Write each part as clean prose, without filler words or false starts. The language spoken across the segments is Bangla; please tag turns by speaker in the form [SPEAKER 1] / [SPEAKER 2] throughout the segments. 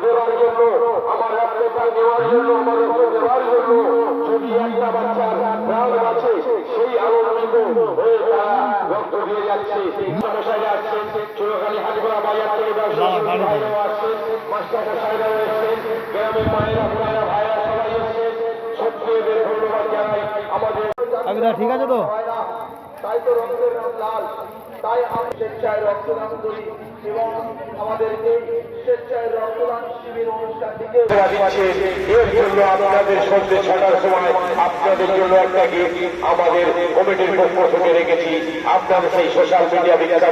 [SPEAKER 1] দেওয়ার জন্য, আমার রক্তটা নেওয়ার জন্য, আমার রক্ত দেওয়ার জন্য যদি একটা বাচ্চার প্রাণ বাঁচে, সেই আনন্দিত হয়ে তারা রক্ত দিয়ে যাচ্ছে। মশাইরা আসছেন, চোরখালি হাটগোড়া বাজার থেকে ব্যবসায়ী ভাইরাও আসছেন, মাস্টার মশাইরাও এসছেন, গ্রামের মায়েরা বোনেরা ভাইরা সবাই এসছেন। সত্যি এদের ধন্যবাদ জানাই। আমাদের
[SPEAKER 2] ঠিক আছে তো,
[SPEAKER 1] তাই তো রক্তের রং লাল, তাই আমি স্বেচ্ছায় রক্তদান করি এবং আমাদের এই স্বেচ্ছায় রক্তদান শিবির অনুষ্ঠানটিকে এর জন্য আপনাদের সন্ধ্যে 6টার সময় আপনাদের জন্য একটা গিফট আমাদের কমিটির পক্ষ থেকে রেখেছি। আপনাদের সেই সোশ্যাল মিডিয়া বিখ্যাত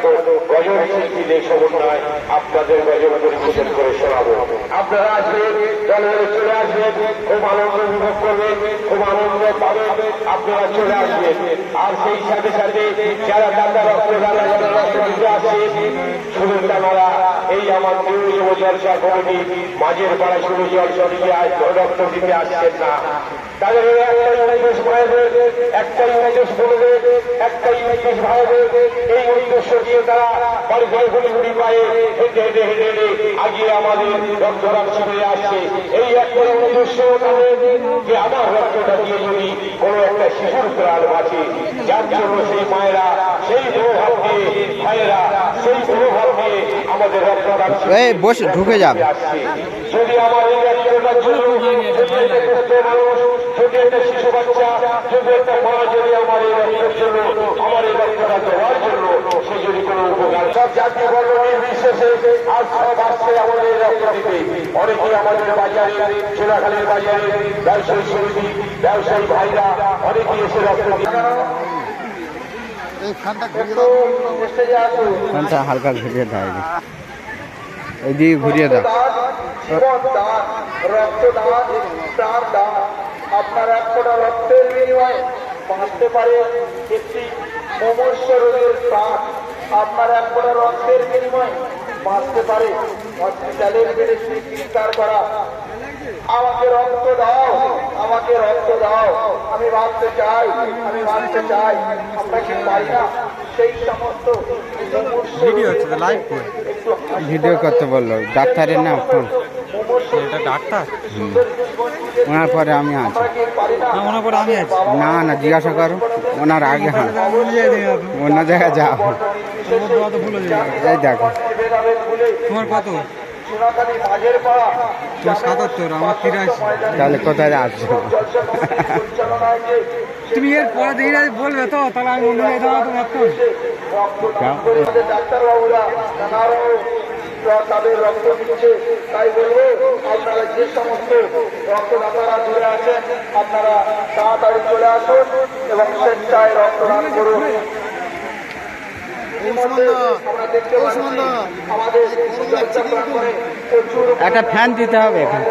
[SPEAKER 1] গজল শিল্পীদের সমন্বয় আপনাদের গজল পরিবেশন করে শোনাবো। আপনারা আসবেন, দলের চলে আসবেন, খুব আনন্দ উপভোগ করবেন, খুব আনন্দ পাবেন, আপনারা চলে আসবেন। আর সেই সাথে সাথে যারা দাদা রক্তদান রক্ত দিতে আসছেন, শুধু তারা এই আমার নিউ যুব জলসা কমিটি মাঝের পাড়ায় শুধু জলসা দিতে রক্ত দিতে আসছেন না, তাদের একটাই উদ্দেশ্য ভাইদের, একটাই উদ্দেশ্য বলবে, একটাই উদ্দেশ্য ভাইদের। এই উদ্দেশ্য দিয়ে তারা বাড়ি ঘরে ঘুরি পায়ে হেঁটে হেঁটে হেঁটে হেঁটে আগিয়ে আমাদের রক্তদান শিবিরে আসছে। এই একটাই উদ্দেশ্য তাদের যে আমার রক্তটা দিয়ে যদি কোনো একটা শিশুর প্রাণ বাঁচে, যার জন্য সেই মায়েরা সেই মনোভাব দিয়ে, ভাইয়েরা সেই মনোভাব দিয়ে আমাদের রক্তদান
[SPEAKER 2] বসে ঢুকে যাবে।
[SPEAKER 1] যদি আমার এই রক্তটা মানুষ, যদি একটা শিশু বাচ্চা, যদি একটা মা যদি আমার এই রক্তের জন্য, আমার এই রক্তটা দেওয়ার জন্য সে যদি কোনো উপকার, সব জাতি বর্ণ নির্বিশেষে আজ সব আসছে আমাদের এই রক্ত দিতে। অনেকেই আমাদের বাজারে, চোরাখালীর বাজারে ব্যবসায়ী সমিতি, ব্যবসায়ী ভাইরা অনেকেই এসে রক্ত
[SPEAKER 2] হালকা ঘুরিয়ে দেয়, এইদিকে ঘুরিয়ে দাও।
[SPEAKER 1] রক্তদান, প্রাণ দান, আপনার এক ফোঁটা রক্তের বিনিময়ে বাঁচতে পারে একটি মুমূর্ষ রোগীর প্রাণ। আপনার এক ফোঁটা রক্তের বিনিময়ে বাঁচতে পারে হসপিটালের বেডে চিকিৎসা করা। আমাকে রক্ত দাও, আমাকে রক্ত দাও, আমি বাঁচতে চাই, আমি বাঁচতে চাই। আমরা কি পাই না সেই সমস্ত
[SPEAKER 2] ভিডিও হচ্ছে তো, লাইভ করে ভিডিও করতে বললো ডাক্তারের নাম ফোন, এটা ডাক্তার ওনার পরে আমি আছি, ওনার পরে আমি আছি। না না জিজ্ঞাসা করো, ওনার আগে হ্যাঁ অন্য জায়গায় যাও। এই দেখো তোমার কত, 77, আমার 83। তাহলে কোথায় আসছো? তুমি এর পরে দেখি বলবে তো, তাহলে আমি অন্য
[SPEAKER 1] ডাক্তারবাবুরা তাদের রক্ত দিচ্ছে। তাই বলবো আপনারা যে সমস্ত রক্তদাতারা জুড়ে আছেন, আপনারা তাড়াতাড়ি চলে আসুন এবং স্বেচ্ছায় রক্তদান করুন।
[SPEAKER 2] একটা ফ্যান দিতে হবে এখানে।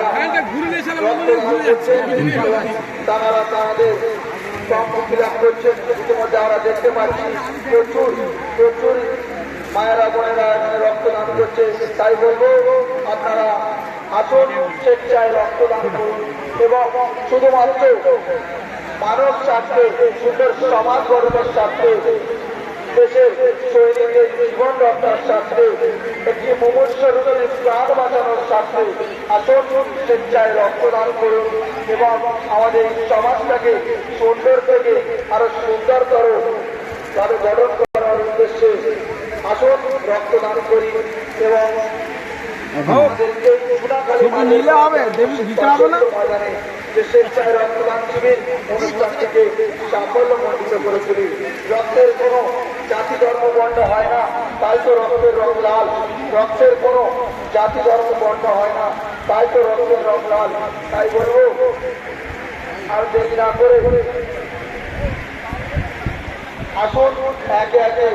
[SPEAKER 1] তারা তাদের ফিল-আপ করছেন, ইতিমধ্যে আমরা দেখতে পাচ্ছি প্রচুর প্রচুর মায়েরা বোনেরা রক্তদান করছে। তাই বলবো আপনারা আসুন, স্বেচ্ছায় রক্তদান করুন এবং শুধুমাত্র মানব স্বার্থে, সুন্দর সমাজ গঠনের স্বার্থে, দেশের সৈনিকদের জীবন রক্ষার স্বার্থে, একটি মুমূর্ষ রোগীর প্রাণ বাঁচানোর স্বার্থে আসুন, স্বেচ্ছায় রক্তদান করুন এবং আমাদের সমাজটাকে সুন্দর থেকে আরো সুন্দরতর ভাবে গঠন করার উদ্দেশ্যে আসুন রক্তদান করি এবং
[SPEAKER 2] নিলে হবে, দিতে হবে না।
[SPEAKER 1] যে স্বেচ্ছায় রক্তদান শিবির অনুষ্ঠানটিকে সাফল্যমণ্ডিত করে তুলি। রক্তের কোনো জাতি ধর্ম বর্ণ হয় না, তাই তো রক্তের রং লাল। রক্তের কোনো জাতি ধর্ম বর্ণ হয় না, তাই তো রক্তের রং লাল। তাই বলবো আর দেরি না করে আসুন, একে একে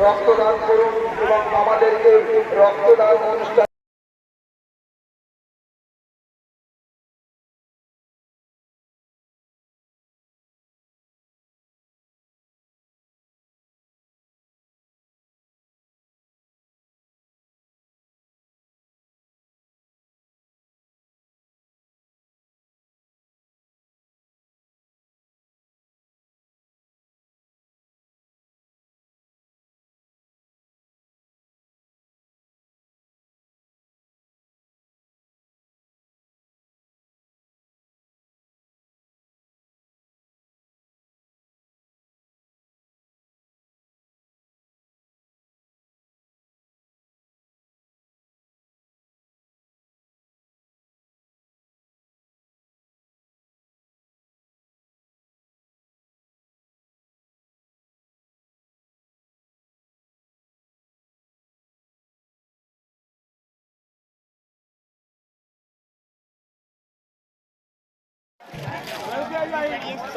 [SPEAKER 1] রক্তদান করুন এবং আমাদেরকে রক্তদান অনুষ্ঠান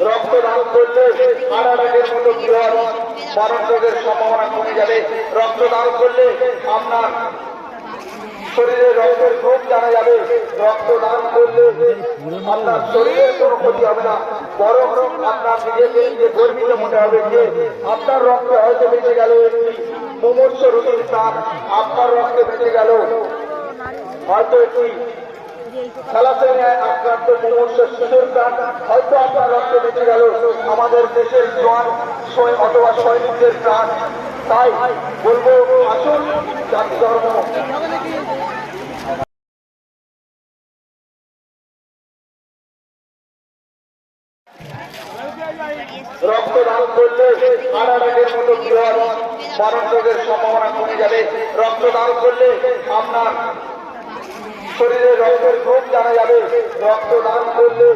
[SPEAKER 1] রক্তদান করলে হার্ট অ্যাটাকের মতো বৃহৎ মরণ রোগের সম্ভাবনা কমে যাবে। রক্তদান করলে আপনার শরীরে রক্তের গ্রুপ জানা যাবে। রক্তদান করলে আপনার শরীরের কোনো ক্ষতি হবে না, বরং আপনার নিজেকে নিজে গর্বিত মনে হবে যে আপনার রক্তে হয়তো বেঁচে গেল একটি মুমূর্ষ রোগীর প্রাণ, আপনার রক্তে বেঁচে গেল হয়তো একটি থ্যালাসেমিয়ায় আক্রান্ত মুমূর্ষ শিশুর প্রাণ, হয়তো আপনার রক্তে বেঁচে গেল আমাদের দেশের জওয়ান অথবা সৈনিকদের প্রাণ। তাই বলবো, আসুন জাতি ধর্ম রক্তদান করলে হার্ট অ্যাটাকের মতো বৃহৎ মরণ রোগের সম্ভাবনা কমে যাবে। রক্তদান করলে আপনার শরীরে রক্তের গ্রুপ জানা যাবে। রক্তদান করলে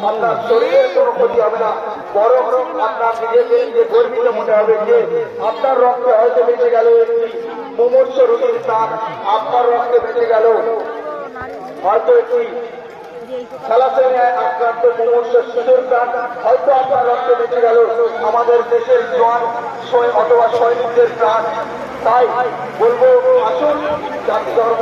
[SPEAKER 1] আপনার শরীরের কোনো ক্ষতি হবে না, বরং আপনার নিজেকে নিজে গর্বিত মনে হবে যে আপনার রক্তে হয়তো বেঁচে গেল একটি মুমূর্ষ রোগীর প্রাণ, আপনার রক্তে বেঁচে গেল হয়তো একটি থ্যালাসেমিয়ায় আক্রান্ত মুমূর্ষ শিশুর প্রাণ, হয়তো আপনার রক্তে বেঁচে গেল আমাদের দেশের জওয়ান অথবা সৈনিকদের প্রাণ। তাই বলবো, আসুন জাতি ধর্ম